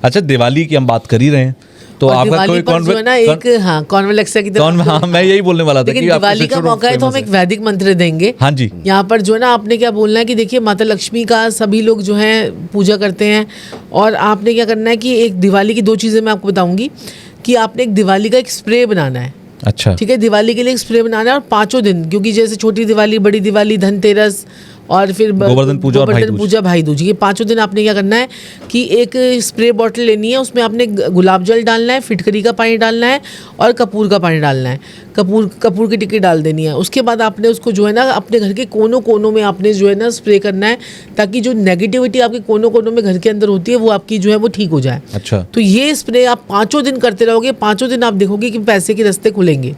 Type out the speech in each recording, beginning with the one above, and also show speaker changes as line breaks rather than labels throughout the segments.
अच्छा, दिवाली की हम बात कर ही रहे हैं, तो आपका कोई
कॉन्वेलेक्सा की तरफ,
हाँ मैं यही बोलने वाला था कि
दिवाली का मौका है तो हम एक वैदिक मंत्र देंगे।
हाँ जी,
यहाँ पर जो है ना आपने क्या बोलना है कि देखिए माता लक्ष्मी का सभी लोग जो है पूजा करते हैं, और आपने क्या करना है कि एक दिवाली की 2 चीज़ें मैं आपको बताऊंगी कि आपने एक दिवाली का एक स्प्रे बनाना है।
अच्छा,
ठीक है, दिवाली के लिए एक स्प्रे बनाना है, और 5 दिन, क्योंकि जैसे छोटी दिवाली, बड़ी दिवाली, धनतेरस और फिर
गोवर्धन पूजा,
भाई दूज, ये 5 दिन आपने क्या करना है कि एक स्प्रे बॉटल लेनी है, उसमें आपने गुलाब जल डालना है, फिटकरी का पानी डालना है और कपूर का पानी डालना है। कपूर की टिक्की डाल देनी है। उसके बाद आपने उसको जो है ना अपने घर के कोनों कोनों में आपने जो है ना स्प्रे करना है, ताकि जो नेगेटिविटी आपके कोनों कोनों में घर के अंदर होती है वो आपकी जो है वो ठीक हो जाए।
अच्छा,
तो ये स्प्रे आप 5 दिन करते रहोगे, 5 दिन आप देखोगे कि पैसे के रास्ते खुलेंगे।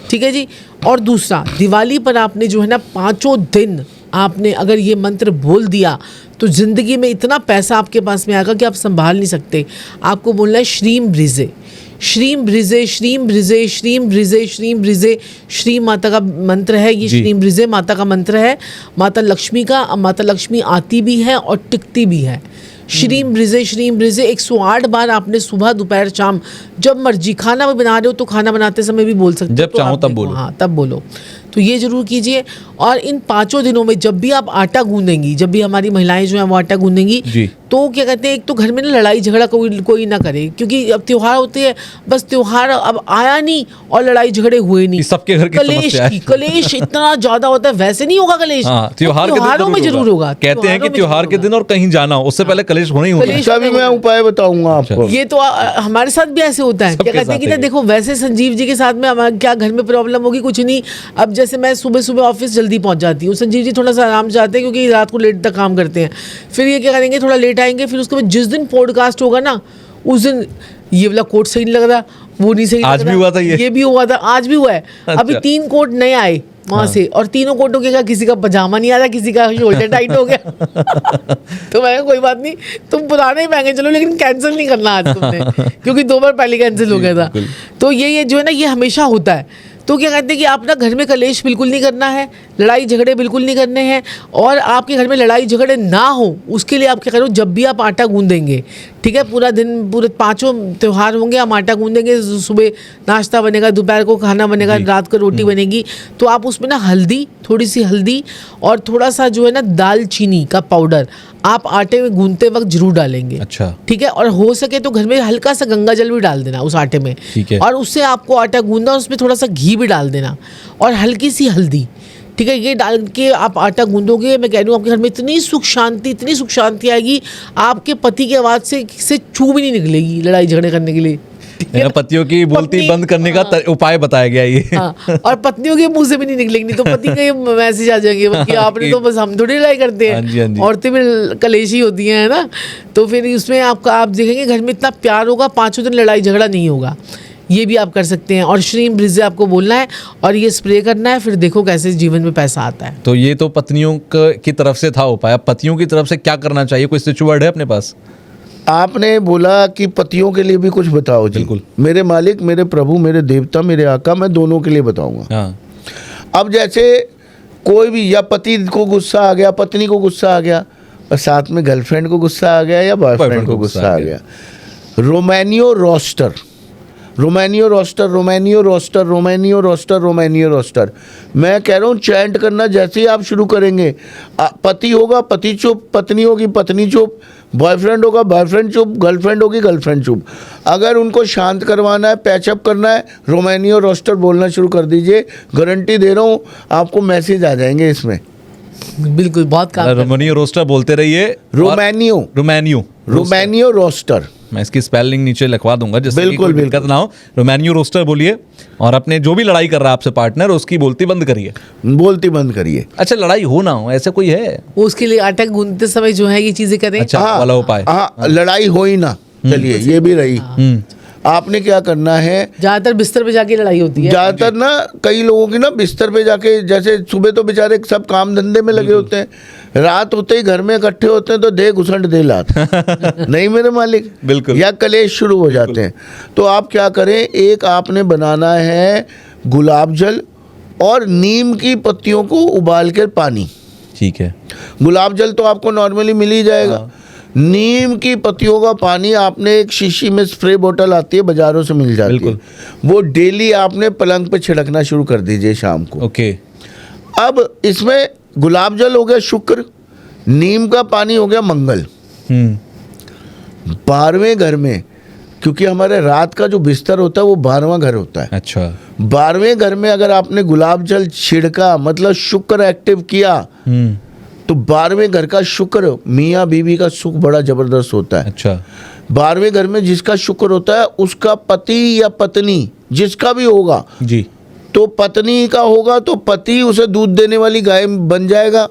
ठीक है जी। और दूसरा, दिवाली पर आपने जो है ना 5 दिन आपने अगर ये मंत्र बोल दिया तो ज़िंदगी में इतना पैसा आपके पास में आएगा कि आप संभाल नहीं सकते। आपको बोलना है श्रीम ब्रिजे, श्रीम ब्रिजे, श्रीम ब्रिजे, श्रीम ब्रिजे, श्रीम ब्रिजे। श्री माता का मंत्र है ये, श्रीम ब्रिजे माता का मंत्र है, माता लक्ष्मी का। माता लक्ष्मी आती भी है और टिकती भी है। श्रीम ब्रिजे, श्रीम ब्रिजे 108 बार आपने सुबह, दोपहर, शाम, जब मर्जी, खाना भी बना रहे हो तो खाना बनाते समय भी बोल सकते हो,
जब चाहो तब बोलो।
हाँ, तब बोलो। तो ये जरूर कीजिए। और इन 5 दिनों में जब भी आप आटा गूंदेंगी, जब भी हमारी महिलाएं जो हैं वो आटा गूंदेंगी, तो क्या कहते हैं, एक तो घर में ना लड़ाई झगड़ा कोई ना करे, क्योंकि अब त्योहार होते हैं, बस त्योहार अब आया नहीं और लड़ाई झगड़े हुए नहीं,
सबके घर की
कलेश इतना ज्यादा होता है। वैसे नहीं होगा कलेश, त्योहारों में जरूर होगा।
कहते हैं कि त्योहार के दिन और कहीं जाना हो उससे पहले कलेश होना ही होना है।
इसका भी मैं उपाय बताऊंगा आपको।
ये तो हमारे साथ भी ऐसे होता है। क्या कहते हैं कि ना देखो, वैसे संजीव जी के साथ में क्या घर में प्रॉब्लम होगी, कुछ नहीं। अब जैसे मैं सुबह ऑफिस जल्दी पहुंच जाती हूँ, संजीव जी थोड़ा सा आराम चाहते हैं क्योंकि रात को लेट तक काम करते हैं। फिर ये क्या करेंगे, थोड़ा लेट आएंगे, फिर उसके बाद जिस दिन पॉडकास्ट होगा ना उस दिन ये वाला कोट सही नहीं लग रहा, वो नहीं सही लग रहा।
आज भी हुआ था ये
भी हुआ था, आज भी हुआ है। अभी 3 कोट नए आए वहां से, और तीनों कोटों के किसी का पजामा नहीं आ रहा, किसी का शोल्डर टाइट हो गया। तो मैं कोई बात नहीं, तुम पुराने ही पहने चलो, लेकिन कैंसिल नहीं करना आज तुमने, क्योंकि 2 बार पहले कैंसिल हो गया था। तो ये जो है ना ये हमेशा होता है। तो क्या कहते हैं कि आप ना घर में कलेश बिल्कुल नहीं करना है, लड़ाई झगड़े बिल्कुल नहीं करने हैं, और आपके घर में लड़ाई झगड़े ना हो उसके लिए आप क्या करो, जब भी आप आटा गूंदेंगे, ठीक है, पूरा दिन, पूरे 5 त्यौहार होंगे, हम आटा गूंदेंगे, सुबह नाश्ता बनेगा, दोपहर को खाना बनेगा, रात को रोटी बनेगी, तो आप उसमें ना हल्दी, थोड़ी सी हल्दी और थोड़ा सा जो है ना दालचीनी का पाउडर आप आटे में गूंदते वक्त जरूर डालेंगे।
अच्छा, ठीक
है। और हो सके तो घर में हल्का सा गंगा जल भी डाल देना उस आटे में,
ठीक है।
और उससे आपको आटा गूंदना, उसमें थोड़ा सा घी भी डाल देना और हल्की सी हल्दी, ठीक है, ये डाल के आप आटा गूंदोगे, मैं कह रही हूँ आपके घर में इतनी सुख शांति आएगी, आपके पति की आवाज़ से छू भी नहीं निकलेगी लड़ाई झगड़े करने के लिए।
पतियों की बोलती बंद करने का उपाय बताया गया ये।
हाँ, और पत्नियों के मुंह से भी नहीं निकलेगी, नहीं तो पति के मैसेज आ जाएंगे कि आपने तो बस, हम थोड़ी लड़ाई करते हैं, औरतें भी कलेशी होती हैं, है ना। तो फिर उसमें आप देखेंगे घर में इतना प्यार होगा, 5 दिन लड़ाई झगड़ा नहीं होगा। ये भी आप कर सकते हैं। और श्रीम ब्रिजे आपको बोलना है और ये स्प्रे करना है, फिर देखो कैसे जीवन में पैसा आता है।
तो ये तो पत्नियों की तरफ से था उपाय, पतियों की तरफ से क्या करना चाहिए, कोई स्विच वर्ड है अपने पास?
आपने बोला कि पतियों के लिए भी कुछ बताओ जी।
बिल्कुल।
मेरे मालिक, मेरे प्रभु, मेरे देवता, मेरे आका, मैं दोनों के लिए बताऊंगा। अब जैसे कोई भी, या पति को गुस्सा आ गया, पत्नी को गुस्सा आ गया, और साथ में गर्लफ्रेंड को गुस्सा आ गया या बॉयफ्रेंड को गुस्सा आ गया, रोमानियो रोस्टर, रोमानियो रोस्टर, रोमानियो रोस्टर, रोमानियो रोस्टर, रोमानियो रोस्टर। मैं कह रहा हूँ चैंट करना जैसे ही आप शुरू करेंगे, पति होगा पति चुप, पत्नी होगी पत्नी चुप, बॉयफ्रेंड होगा बॉयफ्रेंड चुप, गर्लफ्रेंड होगी गर्लफ्रेंड चुप। अगर उनको शांत करवाना है, पैचअप करना है, रोमानियो रोस्टर बोलना शुरू कर दीजिए। गारंटी दे रहा हूँ आपको मैसेज आ जाएंगे इसमें।
बिल्कुल, बहुत काम।
रोमानियो रोस्टर बोलते रहिए।
रोमानियो रोस्टर,
मैं इसकी स्पेलिंग नीचे लिखवा दूंगा जिससे
बिल्कुल
कोई दिक्कत ना हो। रोमानियो रोस्टर बोलिए, और अपने जो भी लड़ाई कर रहा है आपसे पार्टनर, उसकी बोलती बंद करिए। अच्छा, लड़ाई हो ना हो, ऐसा कोई है
उसके लिए आटा गूंदते समय जो है ये चीजें करें।
अच्छा, वाला उपाय।
लड़ाई हो ही ना, चलिए ये भी रही। आपने क्या करना है,
ज्यादातर बिस्तर पे जाके लड़ाई होती है।
ज्यादातर ना कई लोगों की ना बिस्तर पे जाके, जैसे सुबह तो बेचारे सब काम धंधे में लगे होते हैं, रात होते ही घर में इकट्ठे होते हैं तो दे घुसंट दे लात नहीं मेरे मालिक,
बिल्कुल,
या कलेश शुरू हो जाते हैं। तो आप क्या करें, एक आपने बनाना है गुलाब जल और नीम की पत्तियों को उबाल कर पानी।
ठीक है।
गुलाब जल तो आपको नॉर्मली मिल ही जाएगा, नीम की पत्तियों का पानी आपने एक शीशी में स्प्रे बोतल आती है बाजारों से मिल जाती है, वो डेली आपने पलंग पे छिड़कना शुरू कर दीजिए शाम को।
ओके।
अब इसमें गुलाब जल हो गया शुक्र, नीम का पानी हो गया मंगल। 12वें घर में, क्योंकि हमारे रात का जो बिस्तर होता है वो 12वां घर होता है।
अच्छा।
12वें घर में अगर आपने गुलाब जल छिड़का, मतलब शुक्र एक्टिव किया, तो 12वें घर का शुक्र, मियाँ बीवी का सुख बड़ा जबरदस्त होता है।
अच्छा।
12वें घर में जिसका शुक्र होता है उसका पति या पत्नी जिसका भी होगा
जी,
तो पत्नी का होगा तो पति उसे दूध देने वाली गाय बन जाएगा,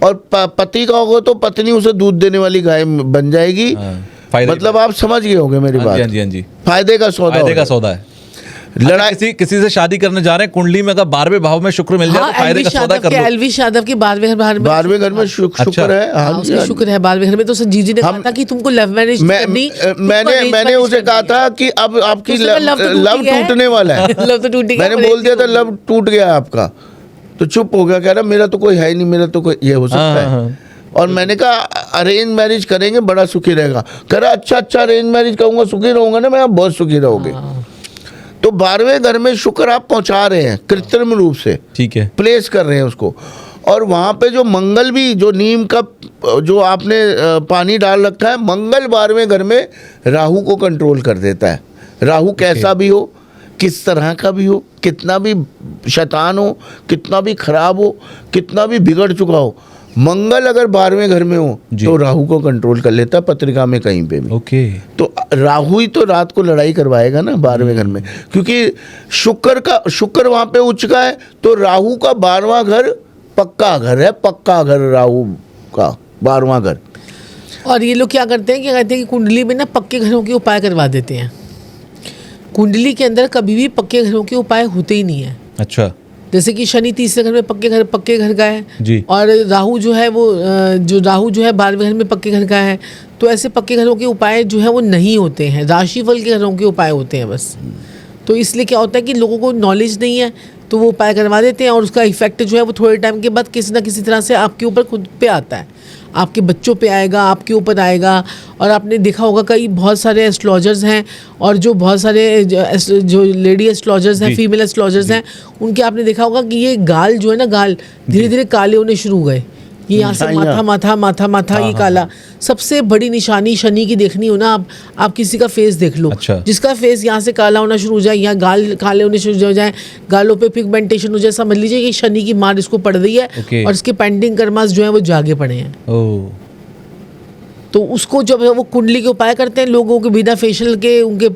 और पति का होगा तो पत्नी उसे दूध देने वाली गाय बन जाएगी। मतलब आप समझ गए होंगे मेरी बात।
हाँ जी, हाँ जी।
फायदे का सौदा है।
लड़ाई किसी से शादी करने जा रहे हैं, कुंडली में अगर 12वें भाव में शुक्र मिल जाए तो फायदे का सौदा कर लो।
एलवी यादव की
12वें घर में शुक्र है। हाँ,
शुक्र है 12वें घर में। तो जीजी ने कहा था कि तुमको लव मैरिज करनी,
मैंने उसे कहा था कि अब आपकी लव टूटने वाला है।
लव तो टूट गया।
मैंने बोल दिया था लव टूट गया आपका, तो चुप हो गया, कह रहा मेरा तो कोई है ही नहीं, मेरा तो कोई ये हो सकता है। और मैंने कहा अरेंज मैरिज करेंगे बड़ा सुखी रहेगा। कह रहा अच्छा अरेंज मैरिज करूंगा सुखी रहूंगा ना, मैं आप बहुत सुखी रहोगे। तो 12वें घर में शुक्र आप पहुंचा रहे हैं कृत्रिम रूप से,
ठीक है,
प्लेस कर रहे हैं उसको। और वहां पे जो मंगल भी, जो नीम का जो आपने पानी डाल रखा है, मंगल 12वें घर में राहु को कंट्रोल कर देता है। राहु कैसा भी हो, किस तरह का भी हो, कितना भी शैतान हो, कितना भी खराब हो, कितना भी बिगड़ चुका हो, मंगल अगर 12वें घर में हो तो राहु को कंट्रोल कर लेता है पत्रिका में कहीं पे भी।
ओके।
तो राहु ही तो रात को लड़ाई करवाएगा ना 12वें घर में, क्योंकि शुक्र वहां पे उच्च का है, तो राहु का 12वां घर पक्का घर है, पक्का घर राहु का 12वां घर।
और ये लोग क्या करते हैं कि कहते हैं कि कुंडली में ना पक्के घरों के उपाय करवा देते हैं। कुंडली के अंदर कभी भी पक्के घरों के उपाय होते ही नहीं है।
अच्छा।
जैसे कि शनि 3रे घर में पक्के घर का है
जी, और
राहु जो है वो राहु जो है 12वें घर में पक्के घर का है, तो ऐसे पक्के घरों के उपाय जो है वो नहीं होते हैं, राशिफल के घरों के उपाय होते हैं बस। तो इसलिए क्या होता है कि लोगों को नॉलेज नहीं है तो वो उपाय करवा देते हैं, और उसका इफेक्ट जो है वो थोड़े टाइम के बाद किसी ना किसी तरह से आपके ऊपर खुद पे आता है, आपके बच्चों पे आएगा, आपके ऊपर आएगा। और आपने देखा होगा कई बहुत सारे एस्ट्रोलॉजर्स हैं, और जो बहुत सारे जो लेडी एस्ट्रोलॉजर्स हैं, फीमेल एस्ट्रोलॉजर्स हैं, उनके आपने देखा होगा कि ये गाल जो है ना, गाल धीरे धीरे काले होने शुरू हो गए। ये यहाँ से माथा ये काला। सबसे बड़ी निशानी शनि की देखनी हो ना, आप किसी का फेस देख लो।
अच्छा।
जिसका फेस यहाँ से काला होना शुरू हो जाए, यहाँ गाल काले होने शुरू हो जाए, गालों पे पिगमेंटेशन हो जाए, समझ लीजिए कि शनि की मार इसको पड़ रही है। और इसके पेंडिंग कर्मास जो है वो जागे पड़े हैं। तो उसको जब वो कुंडली के उपाय करते हैं, लोगों के बिना फेशियल के उनके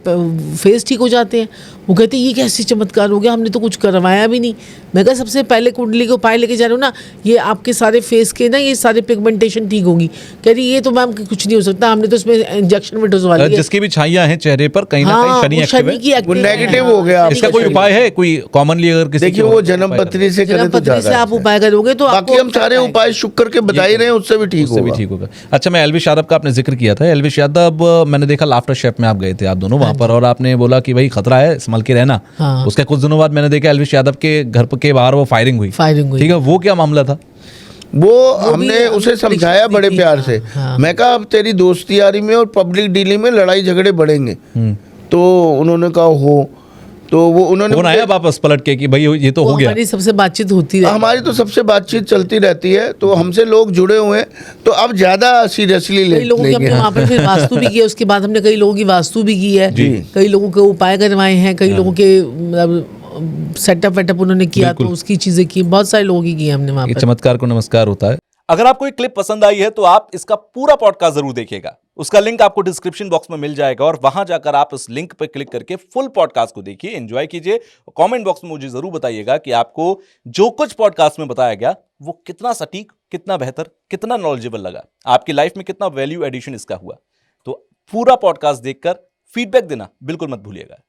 फेस ठीक हो जाते हैं। वो कहते हैं ये कैसी चमत्कार हो गया, हमने तो कुछ करवाया भी नहीं। मैं कहा सबसे पहले कुंडली के उपाय लेके जा रहा हूँ ना, ये आपके सारे फेस के ना ये सारे पिगमेंटेशन ठीक होगी। कह रही ये तो मैम कुछ नहीं हो सकता, हमने तो इसमें इंजेक्शन में डोजवा लिया।
जिसकी भी छाइयां हैं चेहरे पर कहीं ना कहीं शनि एक्टिव है,
वो नेगेटिव हो गया।
इसका कोई उपाय है कोई कॉमनली? अगर किसी
देखिए वो जन्म पत्री से करें तो ज्यादा
से आप उपाय करोगे तो
बाकी हम सारे उपाय शुक्र के बता ही रहे हैं, उससे भी ठीक होगा।
अच्छा, मैं एल्विश यादव का आपने जिक्र किया था। एल्विश यादव, मैंने देखा लाफ्टर शेफ में आप गए थे आप दोनों वहां पर, और आपने बोला कि भाई खतरा है, संभल के रहना। उसके कुछ दिनों बाद मैंने देखा एल्विश यादव के घर के बाहर वो फायरिंग हुई। ठीक है, वो क्या मामला था?
वो हमने उसे समझाया बड़े प्यार से। मैं कहा अब तेरी दोस्ती यारी में और पब्लिक डीलिंग में लड़ाई झगड़े बढ़ेंगे, तो उन्होंने कहा हो, तो वो उन्होंने
आया वापस पलट के कि भाई ये तो हो गया।
हमारी सबसे बातचीत होती है,
हमारी तो सबसे बातचीत चलती रहती है, तो हमसे लोग जुड़े हुए हैं, तो अब ज्यादा सीरियसली
कई लोगों की हमने वहाँ पर फिर वास्तु भी किया। उसके बाद हमने कई लोगों की वास्तु भी की है, कई लोगों के उपाय करवाए हैं, कई लोगों के सेटअप वेटअप उन्होंने किया, तो उसकी चीजें की, बहुत सारे लोगों की हमने वहाँ पर।
चमत्कार को नमस्कार होता है। अगर आपको एक क्लिप पसंद आई है तो आप इसका पूरा पॉडकास्ट जरूर देखिएगा। उसका लिंक आपको डिस्क्रिप्शन बॉक्स में मिल जाएगा, और वहां जाकर आप इस लिंक पर क्लिक करके फुल पॉडकास्ट को देखिए, एंजॉय कीजिए। कमेंट बॉक्स में मुझे जरूर बताइएगा कि आपको जो कुछ पॉडकास्ट में बताया गया वो कितना सटीक, कितना बेहतर, कितना नॉलेजेबल लगा, आपकी लाइफ में कितना वैल्यू एडिशन इसका हुआ। तो पूरा पॉडकास्ट देखकर फीडबैक देना बिल्कुल मत भूलिएगा।